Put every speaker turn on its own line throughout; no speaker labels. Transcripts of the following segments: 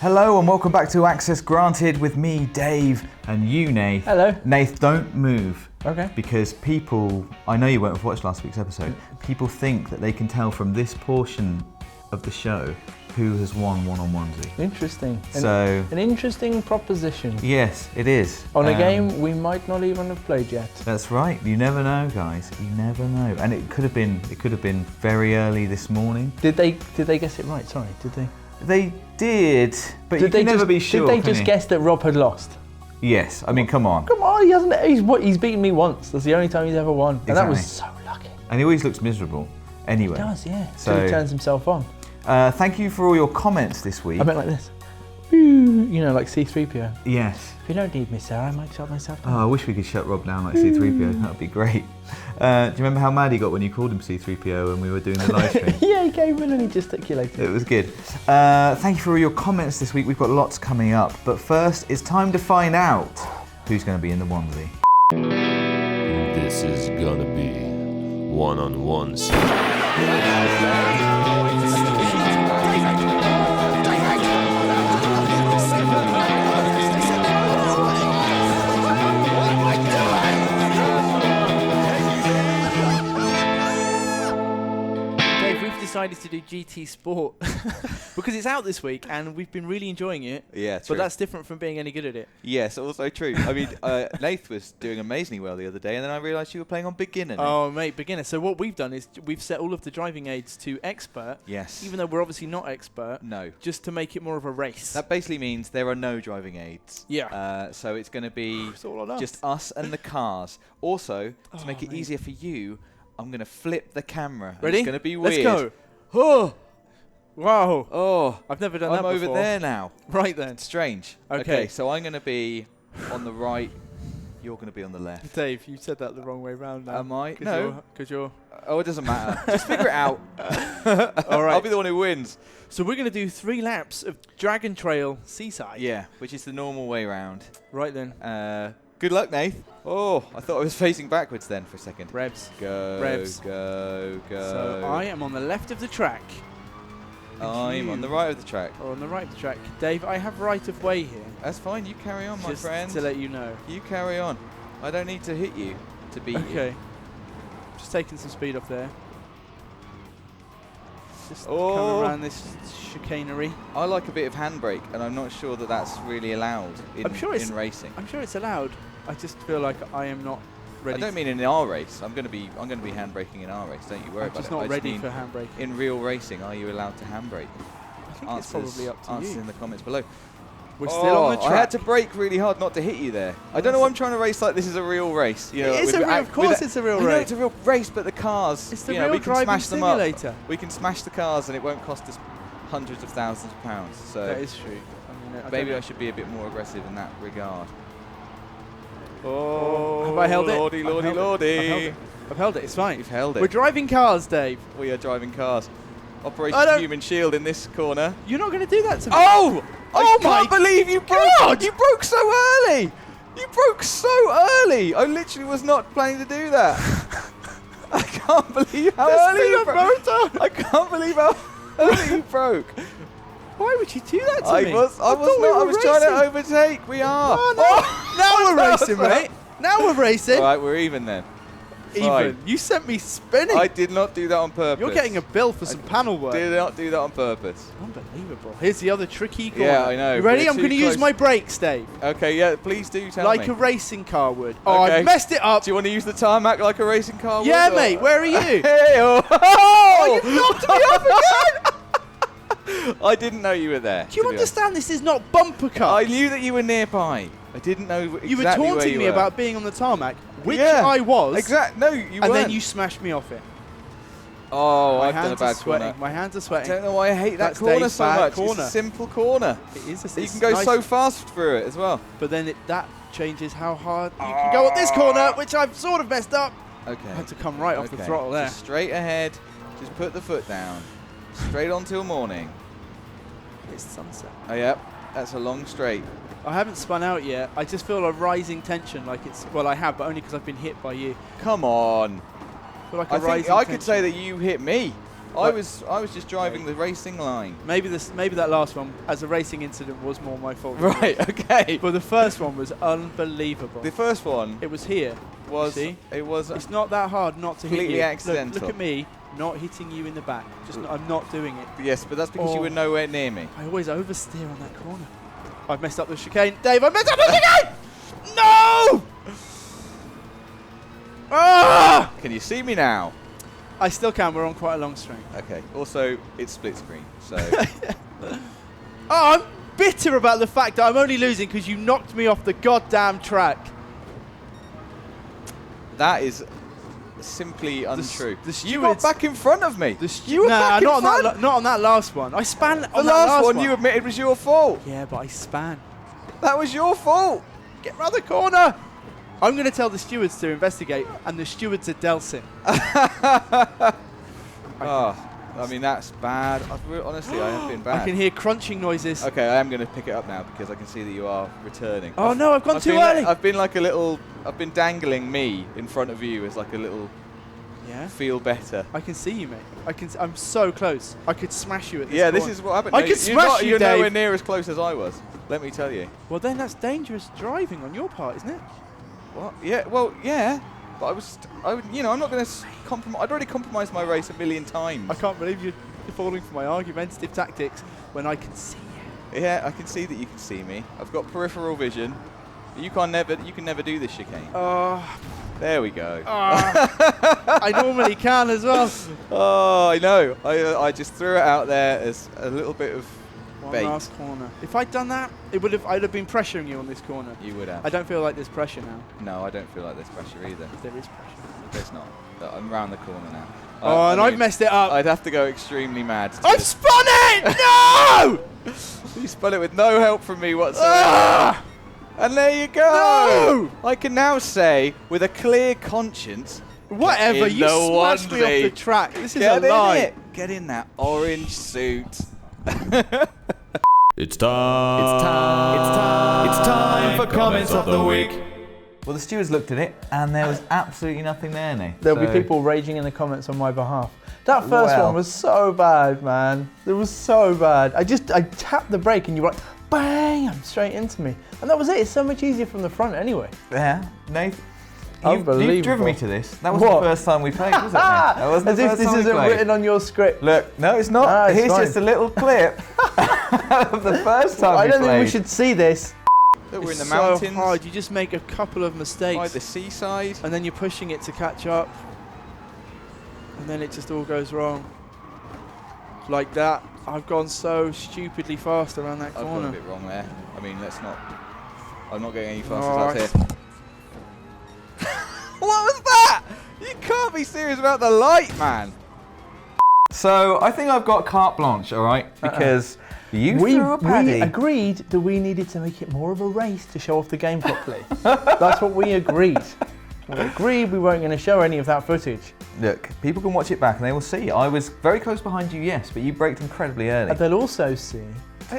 Hello and welcome back to Access Granted with me, Dave, and you, Nath.
Hello.
Nath, don't move.
Okay.
Because people, I know you won't have watched last week's episode, people think that they can tell from this portion of the show who has won one-on-onesie.
Interesting.
An
interesting proposition.
Yes, it is.
On a game we might not even have played yet.
That's right. You never know, guys. You never know. And it could have been very early this morning.
Did they guess it right? Sorry, did they?
They did, but you can never be sure.
Did they just guess that Rob had lost?
Yes. I mean, come on.
Come on, he hasn't. He's beaten me once. That's the only time he's ever won. And that was so lucky.
And he always looks miserable. Anyway.
He does, yeah.
So
he turns himself on.
Thank you for all your comments this week.
I meant like this. You know, like C-3PO.
Yes.
If you don't need me, sir, I might shut myself down.
Oh, I wish we could shut Rob down like C-3PO. That would be great. Do you remember how mad he got when you called him C-3PO when we were doing the live stream?
Yeah, he came in and he gesticulated.
It was good. Thank you for all your comments this week. We've got lots coming up. But first, it's time to find out who's going to be in the onesie.
This is gonna be one-on-one.
Decided to do GT Sport because it's out this week and we've been really enjoying it.
Yeah, true.
But that's different from being any good at it.
Yes, also true. I mean, Nath was doing amazingly well the other day, and then I realised you were playing on beginner.
Oh, mate, beginner. So what we've done is we've set all of the driving aids to expert.
Yes.
Even though we're obviously not expert.
No.
Just to make it more of a race.
That basically means there are no driving aids.
Yeah.
So it's going to be
all
just us and the cars. Also, to make it
mate.
easier for you, I'm going to flip the camera.
Ready?
It's going to be weird.
Let's go.
Oh.
Wow.
Oh.
I've never done
I'm
that before.
over there now.
Right then.
Strange.
Okay.
So I'm going to be on the right. You're going to be on the left.
Dave, you said that the wrong way round now.
Am I?
No. Because you're...
Oh, it doesn't matter. Just figure it out.
All right.
I'll be the one who wins.
So we're going to do 3 laps of Dragon Trail Seaside.
Yeah, which is the normal way round.
Right then.
Good luck, Nath. Oh, I thought I was facing backwards then for a second.
Revs.
Go,
Revs.
go, go.
So I am on the left of the track.
I'm on the right of the track.
Or on the right of the track. Dave, I have right of way here.
That's fine. You carry on, my friend.
Just to let you know.
You carry on. I don't need to hit you to beat you.
Okay. Just taking some speed off there. Just coming around this chicanery.
I like a bit of handbrake, and I'm not sure that that's really allowed in racing.
I'm sure it's allowed. I just feel like I am not ready.
I don't mean in our race. I'm going to be handbraking in our race. Don't you worry about it.
I'm just not ready for handbrake.
In real racing, are you allowed to handbrake?
I think it's probably up to you.
Answers in the comments below.
We're still on the track.
I had to brake really hard not to hit you there. I don't know why I'm trying to race like this is a real race. You know,
of course it's a real race.
I know it's a real race, but the cars,
it's the
real
real driving simulator.
Up. We can smash the cars and it won't cost us hundreds of thousands of pounds. So
that is true. I mean,
maybe I should be a bit more aggressive in that regard.
Oh, have I held it?
Lordy, lordy, lordy.
I've held it. It's fine.
You've held it.
We're driving cars, Dave.
We are driving cars. Operation Human Shield in this corner.
You're not going to do that to me.
Oh! I can't
my
believe you broke!
God!
You broke so early! You broke so early! I literally was not planning to do that. I can't believe how early you broke. I can't believe how early you broke.
Why would you do that to me?
I was trying to overtake. We are.
Now we're racing, mate. Now we're racing.
All right, we're even then.
Even.
Fine.
You sent me spinning.
I did not do that on purpose.
You're getting a bill for some panel work.
Did not do that on purpose.
Unbelievable. Here's the other tricky corner.
Yeah, I know.
You ready? I'm going to use my brakes, Dave.
Okay, yeah, please do tell me.
Like a racing car would. Oh,
okay.
I messed it up.
Do you want to use the tarmac like a racing car would?
Yeah, mate. Where are you?
Hey,
oh, you knocked me off again.
I didn't know you were there.
Do you understand this is not bumper car?
I knew that you were nearby. I didn't know exactly
you were taunting me about being on the tarmac, which I was.
Exactly. No, you weren't.
And then you smashed me off it.
Oh,
My
I've done a bad corner.
My hands are sweating.
I don't know why I hate that corner so much. It's a simple corner.
It is.
You can go so fast through it as well.
But then that changes how hard you can go up this corner, which I've sort of messed up.
Okay.
I had to come right off the throttle there.
Just straight ahead. Just put the foot down. Straight on till morning.
It's sunset.
Oh, yep. That's a long straight.
I haven't spun out yet. I just feel a rising tension, like it's... Well, I have, but only because I've been hit by you.
Come on.
I feel like
I could say that you hit me. I was just driving the racing line.
Maybe that last one, as a racing incident, was more my fault.
Right, okay.
But the first one was unbelievable.
The first one
It was here.
was...
See?
It was...
It's not that hard not to hit you.
Completely accidental.
Look at me, not hitting you in the back. I'm not doing it.
Yes, but that's because you were nowhere near me.
I always oversteer on that corner. I've messed up the chicane. Dave, I messed up the chicane! No! Ah!
Can you see me now?
I still can. We're on quite a long string.
Okay. Also, it's split screen, so...
Oh, I'm bitter about the fact that I'm only losing because you knocked me off the goddamn track.
That is simply untrue.
The
You got
stewards-
back in front of me.
You were back in front. Not on that last one. I span
The
on that last
one you admitted was your fault.
Yeah, but I span.
That was your fault.
Get round the corner. I'm going to tell the stewards to investigate, and the stewards are Delsin.
Oh, I mean, that's bad. Honestly, I have been bad.
I can hear crunching noises.
Okay, I am going to pick it up now because I can see that you are returning.
Oh no, I've gone too
been
early.
I've been like a little... I've been dangling me in front of you as like a little
Yeah.
feel better.
I can see you, mate. I'm so close. I could smash you at this
Yeah,
corner.
this is what happened.
I
No,
could smash you,
You're
Dave.
nowhere near as close as I was. Let me tell you.
Well, then that's dangerous driving on your part, isn't it?
What? Yeah. Well, yeah. But I'm not going to compromise. I'd already compromised my race a million times.
I can't believe you're falling for my argumentative tactics when I can see you.
Yeah, I can see that you can see me. I've got peripheral vision. You can never do this chicane. There we go.
I normally can as well.
Oh, I know. I just threw it out there as a little bit of
One
bait.
last corner. If I'd done that, I'd have been pressuring you on this corner.
You would have.
I don't feel like there's pressure now.
No, I don't feel like there's pressure either.
There is pressure.
There's not. I'm round the corner now.
Oh, and I've messed it up.
I'd have to go extremely mad.
I've spun it! No!
You spun it with no help from me whatsoever.
Ah!
And there you go.
No!
I can now say with a clear conscience.
Whatever,
in
you
the
smashed me
onesie.
off the track. This is
Get
a
in
lie.
it. Get in that orange suit.
It's time for comments of the week.
Well, the stewards looked at it, and there was absolutely nothing there, Nath.
There'll be
So-
people raging in the comments on my behalf. That first
Well.
one was so bad, man. It was so bad. I tapped the brake and you were like, bang, straight into me. And that was it. It's so much easier from the front anyway.
Yeah, Nath.
Unbelievable.
You've driven me to this. That was
What?
the first time we played, wasn't it? That wasn't
As
the
if
first
this
time we
isn't
played.
written on your script.
Look, no, it's not.
Ah, it's
Here's
fine.
just a little clip of the first time
I
we
don't think we
played.
should see this.
Look, we're in the
It's
mountains.
so hard. You just make a couple of mistakes.
By the seaside.
And then you're pushing it to catch up. And then it just all goes wrong. Like that. I've gone so stupidly fast around that
I've got a
corner.
bit wrong there. I mean, let's not. I'm not getting any faster
Oh,
as here. What was that? You can't be serious about the light, man.
So I think I've got carte blanche, all right? Because you threw a
We
paddy.
agreed that we needed to make it more of a race to show off the game properly. That's what we agreed. We agreed we weren't going to show any of that footage.
Look, people can watch it back and they will see. I was very close behind you, yes, but you braked incredibly early.
And they'll also see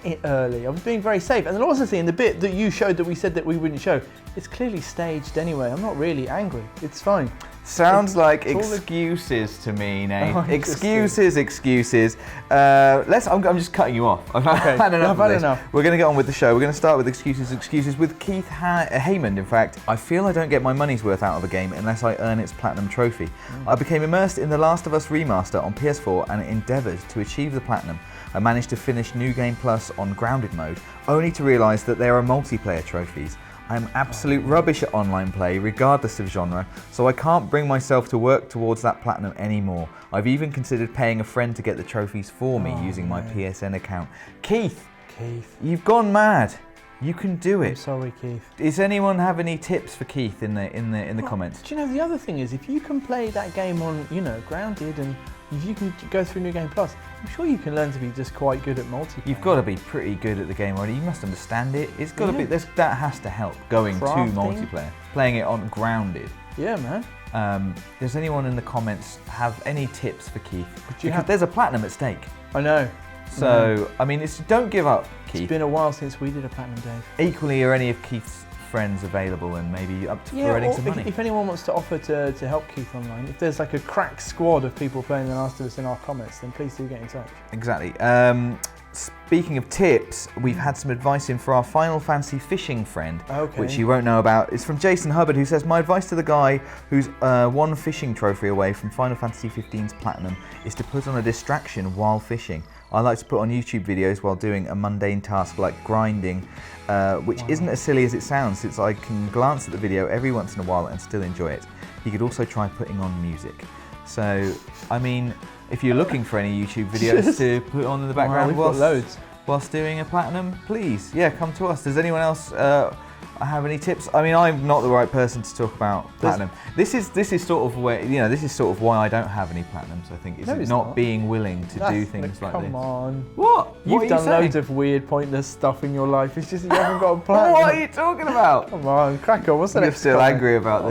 it early. I was being very safe. And they'll also see in the bit that you showed that we said that we wouldn't show, it's clearly staged anyway. I'm not really angry. It's fine.
Sounds like
it's all
excuses to me, Nate.
Oh,
excuses. I'm just cutting you off. I've had enough.
I've had
of this.
enough.
We're going to get on with the show. We're going to start with excuses with Keith Haymond. In fact, I feel I don't get my money's worth out of a game unless I earn its platinum trophy. I became immersed in The Last of Us remaster on PS4 and endeavoured to achieve the platinum. I managed to finish New Game Plus on grounded mode, only to realise that there are multiplayer trophies. I am absolute rubbish at online play, regardless of genre, so I can't bring myself to work towards that platinum anymore. I've even considered paying a friend to get the trophies for me using my PSN account. Keith, you've gone mad. You can do
I'm
it.
sorry, Keith.
Does anyone have any tips for Keith in the comments?
Do you know, the other thing is, if you can play that game on, grounded, and if you can go through New Game Plus, I'm sure you can learn to be just quite good at multiplayer.
You've got to be pretty good at the game already. You must understand it. It's got to be.
Yeah.
That has to help going
Crafting.
to multiplayer. Playing it on grounded.
Yeah, man.
Does anyone in the comments have any tips for Keith? Because
have-
there's a platinum at stake.
I know.
So, I mean, don't give up,
It's
Keith.
been a while since we did a Platinum Dave.
Equally, are any of Keith's friends available and maybe up to
Yeah,
earning
or
some money.
if anyone wants to offer to help Keith online, if there's like a crack squad of people playing The Last of Us in our comments, then please do get in touch.
Exactly. Speaking of tips, we've had some advice in for our Final Fantasy fishing friend, which you won't know about. It's from Jason Hubbard, who says, my advice to the guy who's one fishing trophy away from Final Fantasy 15's Platinum is to put on a distraction while fishing. I like to put on YouTube videos while doing a mundane task like grinding, which isn't as silly as it sounds, since I can glance at the video every once in a while and still enjoy it. You could also try putting on music. So, I mean, if you're looking for any YouTube videos to put on in the background
we've got loads.
whilst doing a Platinum, please, come to us. Does anyone else have any tips? I mean, I'm not the right person to talk about Platinum. This is sort of where, this is sort of why I don't have any Platinums, I think, is not being willing to do things like this.
Come on.
What?
You've done loads of weird, pointless stuff in your life. It's just that you haven't got a Platinum.
What are you talking about?
Come on, crack on. What's the
You're
next
still
comment?
angry about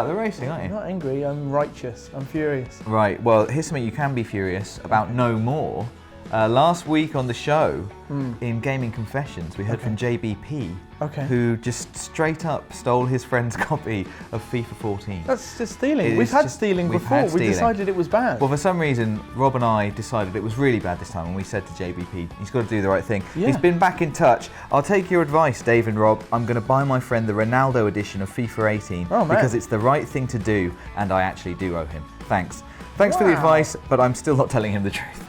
the racing, aren't
I'm
you?
not angry, I'm righteous. I'm furious.
Right, well, here's something you can be furious about no more. Last week on the show, in Gaming Confessions, we heard from JBP, who just straight up stole his friend's copy of FIFA 14.
That's just stealing. We've had stealing before. We decided it was bad.
Well, for some reason, Rob and I decided it was really bad this time, and we said to JBP, he's got to do the right thing.
Yeah.
He's been back in touch. I'll take your advice, Dave and Rob. I'm going to buy my friend the Ronaldo edition of FIFA 18 because it's the right thing to do, and I actually do owe him. Thanks. Thanks for the advice, but I'm still not telling him the truth.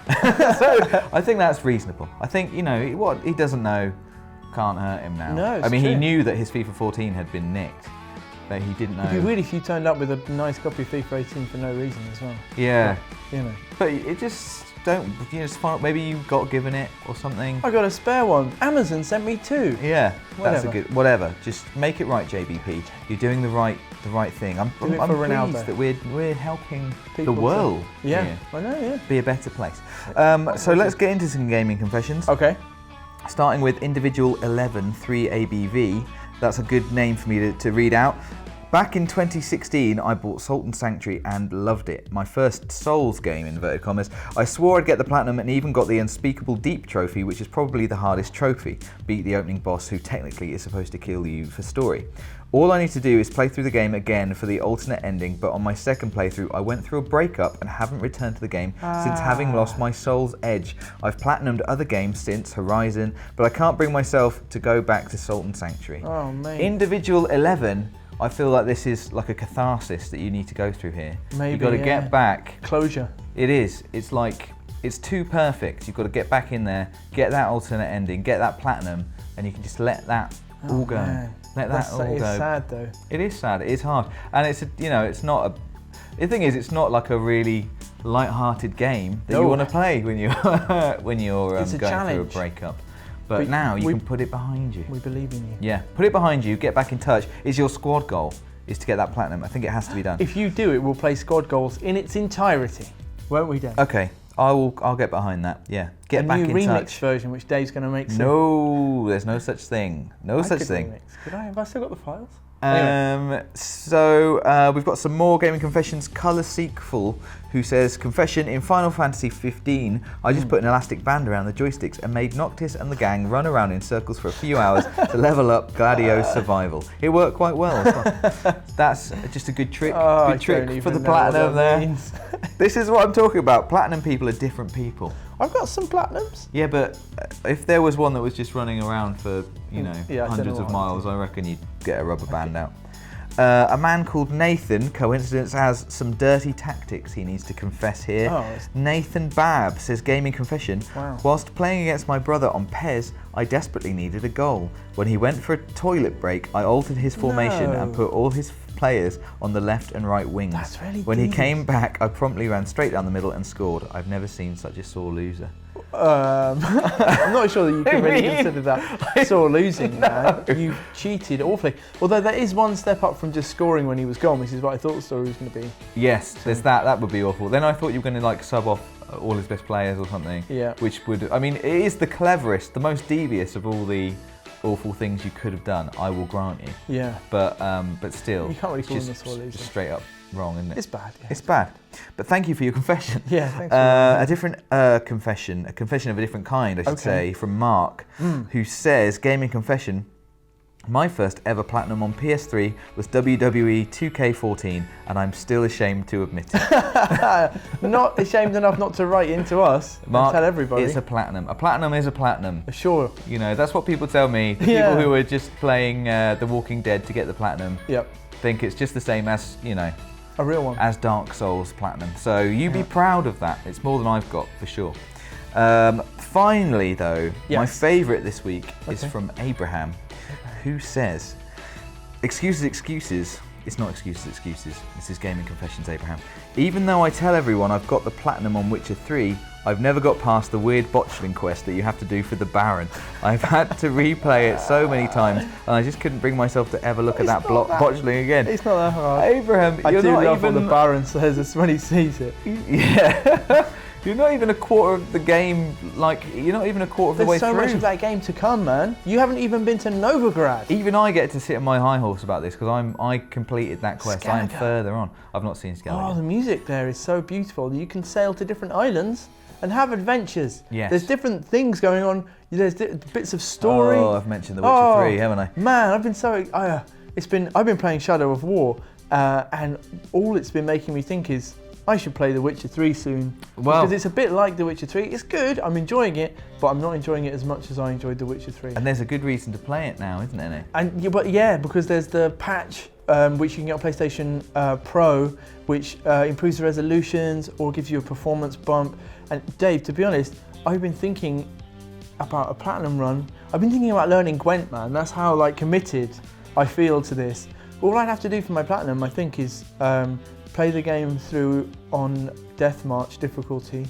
So I think that's reasonable. I think, what he doesn't know can't hurt him now.
No,
I mean, he knew that his FIFA 14 had been nicked, but he didn't know.
It'd be weird if you turned up with a nice copy of FIFA 18 for no reason as well.
Yeah.
But,
But it just maybe you got given it or something.
I got a spare one. Amazon sent me 2.
Yeah, that's
Whatever.
whatever. Just make it right, JBP. You're doing the right thing. I'm
Do it for Ronaldo.
pleased that we're helping
People
the world
Yeah, I know, yeah.
be a better place. So let's get into some gaming confessions.
Okay.
Starting with Individual 11 3ABV. That's a good name for me to read out. Back in 2016, I bought Salt and Sanctuary and loved it. My first Souls game, inverted commas. I swore I'd get the Platinum and even got the Unspeakable Deep trophy, which is probably the hardest trophy. Beat the opening boss, who technically is supposed to kill you for story. All I need to do is play through the game again for the alternate ending, but on my second playthrough, I went through a breakup and haven't returned to the game since having lost my soul's edge. I've platinumed other games since, Horizon, but I can't bring myself to go back to Salt and Sanctuary.
Oh, mate.
Individual 11, I feel like this is like a catharsis that you need to go through here.
Maybe,
You've got to get back.
Closure.
It is. It's like, it's too perfect. You've got to get back in there, get that alternate ending, get that platinum, and you can just let that all go.
Man.
Let that all go.
It's sad though.
It is sad. It is hard, and it's not a. The thing is, it's not like a really light-hearted game that you want to play when you're going through a breakup. But now you can put it behind you.
We believe in you.
Yeah, put it behind you. Get back in touch. Is your squad goal is to get that platinum? I think it has to be done.
If you do it, we'll play squad goals in its entirety, won't we, Dave?
Okay, I'll get behind that. Yeah, get back in touch.
A new remix version, which Dave's going to make.
No, there's no such thing. No such thing.
Remix. Could I? Have I still got the files?
So we've got some more gaming confessions. Colour Seekful, who says, confession, in Final Fantasy 15, I just put an elastic band around the joysticks and made Noctis and the gang run around in circles for a few hours to level up Gladio's survival. It worked quite well as well. That's just a good trick. Good trick for the platinum there. This is what I'm talking about. Platinum people are different people.
I've got some platinums.
Yeah, but if there was one that was just running around for, hundreds of miles, I reckon you'd get a rubber band out. A man called Nathan, coincidence, has some dirty tactics he needs to confess here. Nathan Babb says, gaming confession, whilst playing against my brother on PES, I desperately needed a goal. When he went for a toilet break, I altered his formation and put all his players on the left and right wings.
That's really
When
deep.
he came back, I promptly ran straight down the middle and scored. I've never seen such a sore loser.
I'm not sure that you can really consider that sore losing, man. You cheated awfully. Although there is one step up from just scoring when he was gone, which is what I thought the story was going to be.
Yes, there's that. That would be awful. Then I thought you were going to sub off all his best players or something.
Yeah.
Which would, I mean, it is the cleverest, the most devious of all the awful things you could have done. I will grant you.
Yeah.
But still,
you can't really call him a
just
sore loser.
straight up wrong, isn't it?
It's bad. Yeah.
It's bad. But thank you for your confession.
Yeah, thanks.
A different confession, a confession of a different kind, I should say, from Mark, who says, gaming confession, My first ever platinum on PS3 was WWE 2K14, and I'm still ashamed to admit it.
Not ashamed enough not to write into us and
Mark,
tell everybody.
it's a platinum. A platinum is a platinum.
Sure.
You know, that's what people tell me. The people who are just playing The Walking Dead to get the platinum think it's just the same as, you know,
a real one.
As Dark Souls platinum. So you be proud of that. It's more than I've got, for sure. Finally, though, my favourite this week is from Abraham, who says, excuses. It's not excuses. This is Gaming Confessions, Abraham. Even though I tell everyone I've got the platinum on Witcher 3, I've never got past the weird botchling quest that you have to do for the Baron. I've had to replay it so many times, and I just couldn't bring myself to ever look at that botchling again.
It's not that hard.
Abraham,
I
you're
do
not
love
even...
what the Baron says when he sees it.
Yeah. You're not even a quarter of the game, like, you're not even a quarter of the way through.
There's so much of that game to come, man. You haven't even been to Novigrad.
Even I get to sit on my high horse about this because I completed that quest. I am further on. I've not seen Skellige.
Oh, the music there is so beautiful. You can sail to different islands and have adventures.
Yes.
There's different things going on. There's bits of story.
Oh, I've mentioned The Witcher 3, haven't I?
Man, I've been so... I've been playing Shadow of War, and all it's been making me think is, I should play The Witcher 3 soon.
Well,
because it's a bit like The Witcher 3. It's good, I'm enjoying it, but I'm not enjoying it as much as I enjoyed The Witcher 3.
And there's a good reason to play it now, isn't there, Nick?
And because there's the patch which you can get on PlayStation Pro, which improves the resolutions or gives you a performance bump. And Dave, to be honest, I've been thinking about a platinum run. I've been thinking about learning Gwent, man. That's how committed I feel to this. All I'd have to do for my platinum, I think, is play the game through on Death March difficulty,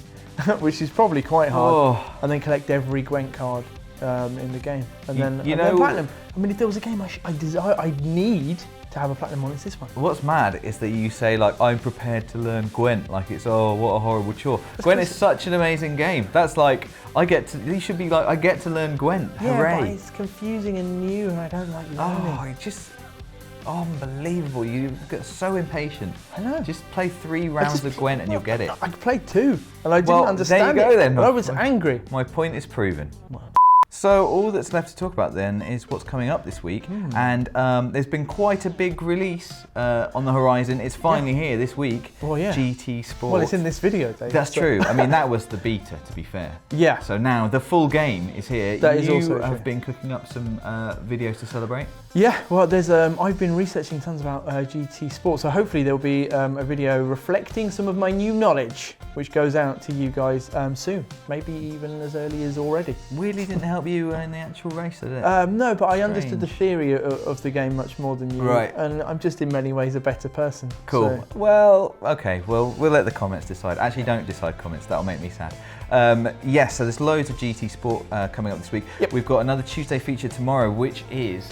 which is probably quite hard, and then collect every Gwent card in the game, and then platinum. I mean, if there was a game I need to have a platinum on, it's this one.
What's mad is that you say, like, I'm prepared to learn Gwent, like it's, oh, what a horrible chore. Gwent is such an amazing game. That's like, you should be like, I get to learn Gwent, hooray.
Yeah, but it's confusing and new, and I don't like learning.
Oh, it's just unbelievable. You get so impatient.
I know.
Just play 3 rounds of Gwent and you'll get it.
I played 2, and I didn't understand
there you go then.
I was angry.
My point is proven. So all that's left to talk about then is what's coming up this week, and there's been quite a big release on the horizon. It's finally here this week.
Oh yeah.
GT Sport.
Well, it's in this video, Dave.
That's true. I mean, that was the beta, to be fair.
Yeah.
So now the full game is here.
That is also
You have
true.
been cooking up some videos to celebrate.
Yeah, well, there's I've been researching tons about GT Sport, so hopefully there'll be a video reflecting some of my new knowledge, which goes out to you guys soon, maybe even as early as already.
Weirdly didn't help you in the actual race, did it?
No, but I understood the theory of the game much more than you,
right?
And I'm just in many ways a better person.
Cool.
So.
Well, okay. Well, we'll let the comments decide. Actually, don't decide comments. That'll make me sad. Yes. So there's loads of GT Sport coming up this week.
Yep.
We've got another Tuesday feature tomorrow, which is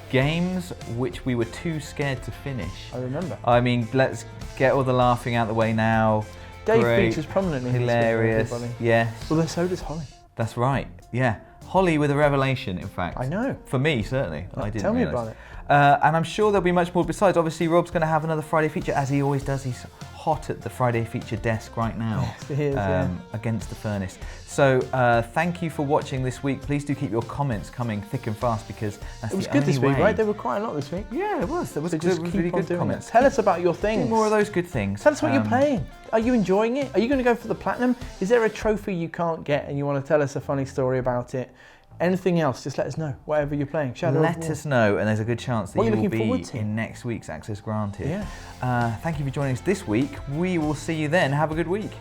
games which we were too scared to finish.
I remember.
I mean, let's get all the laughing out the way now.
Dave
Great,
features prominently.
hilarious. Yes.
Well, so does Holly.
That's right. Yeah. Holly with a revelation, in fact.
I know.
For me, certainly. I didn't
Tell me
realise.
about it.
And I'm sure there'll be much more besides. Obviously, Rob's going to have another Friday feature, as he always does. He's hot at the Friday feature desk right now.
Yes, he is,
against the furnace. So thank you for watching this week. Please do keep your comments coming thick and fast, because that's the only way.
It was good this week, right? There were quite a lot this week.
Yeah, it was. There was,
So just
there was
keep
really
on
good
doing
comments.
that. Tell us about your things.
Do more of those good things.
Tell us what you're playing. Are you enjoying it? Are you going to go for the platinum? Is there a trophy you can't get and you want to tell us a funny story about it? Anything else, just let us know, whatever you're playing.
Let us know, and there's a good chance that
What are
you
you
will
looking
be
forward to?
in next week's Access Granted.
Yeah.
Thank you for joining us this week. We will see you then. Have a good week.